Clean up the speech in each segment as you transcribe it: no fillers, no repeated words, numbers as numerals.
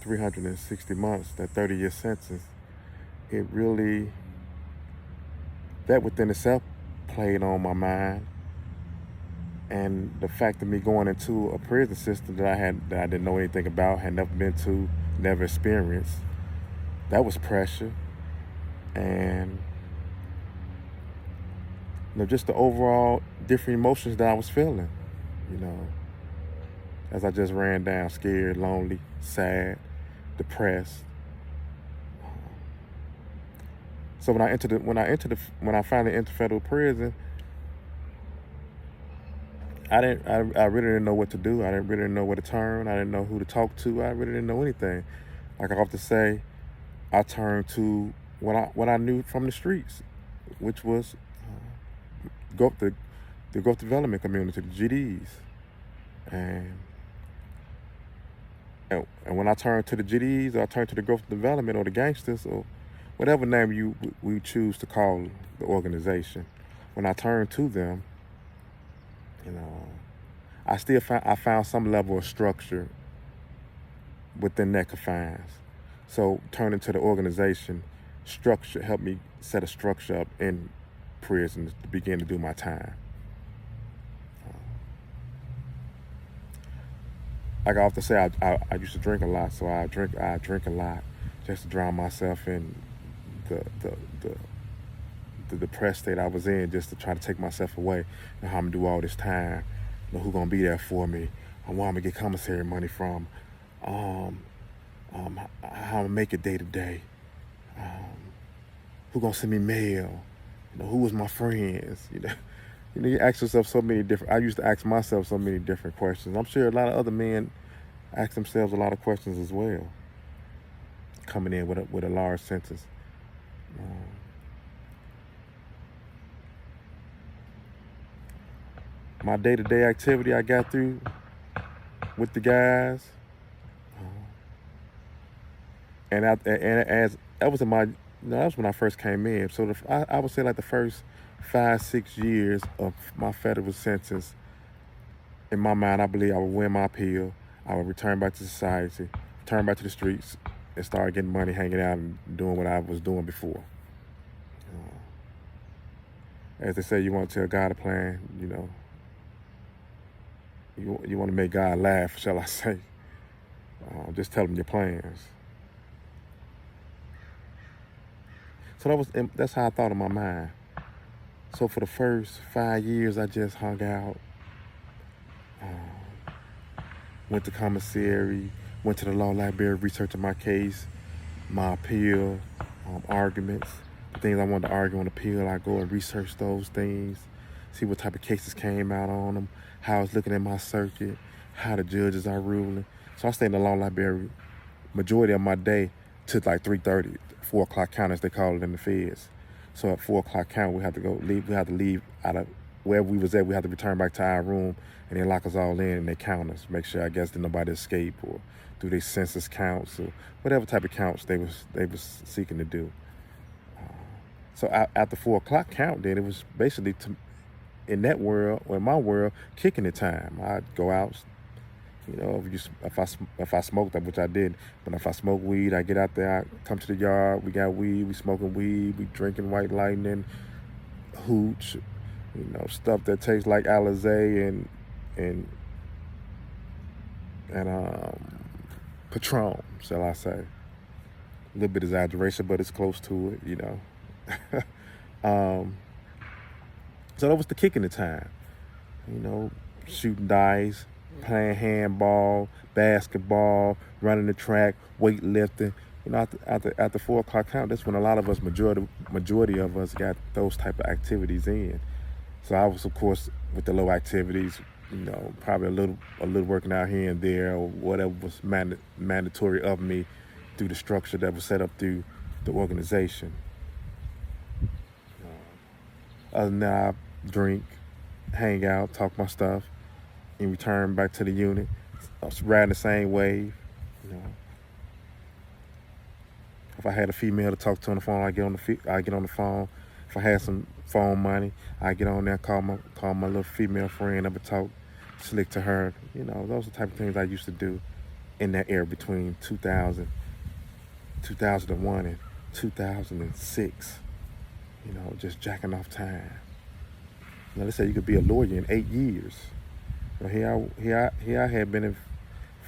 360 months, that 30-year sentence, it really, that within itself played on my mind. And the fact of me going into a prison system that I didn't know anything about, had never been to, never experienced, that was pressure. And just the overall different emotions that I was feeling, you know, as I just ran down, scared, lonely, sad, depressed. So when I finally entered federal prison, I really didn't know what to do. I didn't really know where to turn. I didn't know who to talk to. I really didn't know anything. Like I often say, I turned to what I knew from the streets, which was the growth development community, the GDs, and when I turned to the GDs, or I turned to the growth development, or the gangsters, or whatever name we choose to call the organization. When I turned to them, I found some level of structure within that confines. So turning to the organization, structure helped me set a structure up in prison to begin to do my time. Like I often say, I used to drink a lot, so I drink a lot just to drown myself in the depressed state I was in, just to try to take myself away. And how I'm gonna do all this time, who gonna be there for me, and where I'm gonna get commissary money from, how I'm gonna make it day to day, who gonna send me mail, who was my friends, you ask yourself so many different. I used to ask myself so many different questions. I'm sure a lot of other men ask themselves a lot of questions as well, coming in with a large sentence. My day-to-day activity I got through with the guys, and as that was that was when I first came in. So I would say like the first 5-6 years of my federal sentence, in my mind, I believe I would win my appeal. I would return back to society, return back to the streets, and start getting money, hanging out, and doing what I was doing before. As they say, you want to tell God a plan, you want to make God laugh, shall I say. Just tell him your plans. So that's how I thought in my mind. So for the first 5 years, I just hung out, went to commissary, went to the law library, researching my case, my appeal, arguments, the things I wanted to argue on appeal. I go and research those things, see what type of cases came out on them, how I was looking at my circuit, how the judges are ruling. So I stayed in the law library majority of my day to like 3:30, 4 o'clock count, as they call it in the feds. So at 4 o'clock count, we had to leave out of wherever we was at. We had to return back to our room, and they lock us all in and they count us, make sure, I guess, that nobody escape or do their census counts or whatever type of counts they was seeking to do. So after 4 o'clock count, then it was basically in that world, or in my world, kicking the time. I'd go out, if I smoked, which I did, but if I smoke weed, I get out there, I come to the yard, we got weed, we smoking weed, we drinking White Lightning, hooch, stuff that tastes like Alizé and Patron, shall I say. A little bit exaggeration, but it's close to it, So that was the kick in the time, shooting dice, playing handball, basketball, running the track, weightlifting. After 4 o'clock count, that's when a lot of us, majority of us, got those type of activities in. So I was, of course, with the low activities, probably a little working out here and there, or whatever was mandatory of me through the structure that was set up through the organization. Other than that, I drink, hang out, talk my stuff, and return back to the unit. I was riding the same wave. If I had a female to talk to on the phone, I get on the phone. If I had some phone money, I get on there, call my little female friend up and talk slick to her. Those are the type of things I used to do in that era between 2001 and 2006. Just jacking off time. Now, let's say you could be a lawyer in 8 years. Well, here I had been in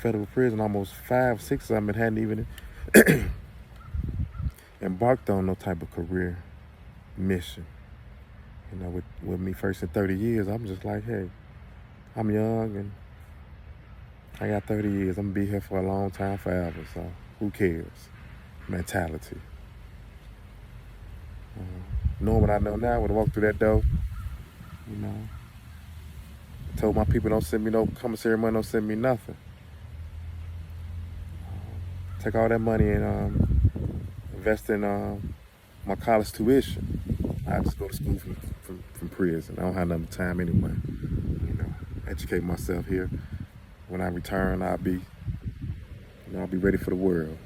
federal prison almost 5, 6 of them, and hadn't even embarked on no type of career mission. With me first in 30 years, I'm just like, hey, I'm young and I got 30 years. I'm gonna be here for a long time, forever. So who cares? Mentality. Knowing what I know now, when I walk through that door, told my people don't send me no commissary money, don't send me nothing. Take all that money and invest in my college tuition. I just go to school from prison. I don't have enough time anyway. Educate myself here. When I return, I'll be ready for the world.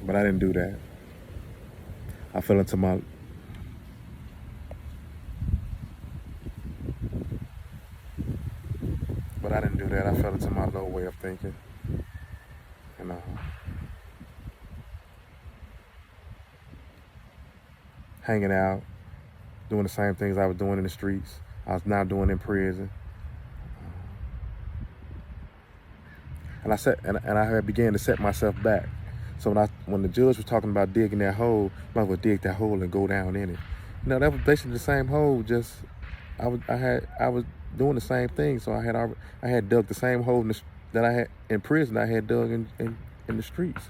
But I didn't do that. I fell into my low way of thinking. Hanging out, doing the same things I was doing in the streets, I was now doing in prison. And I had began to set myself back. So when the judge was talking about digging that hole, I might as well dig that hole and go down in it. That was basically the same hole. Just I was doing the same thing. So I had dug the same hole that I had in prison. I had dug in the streets.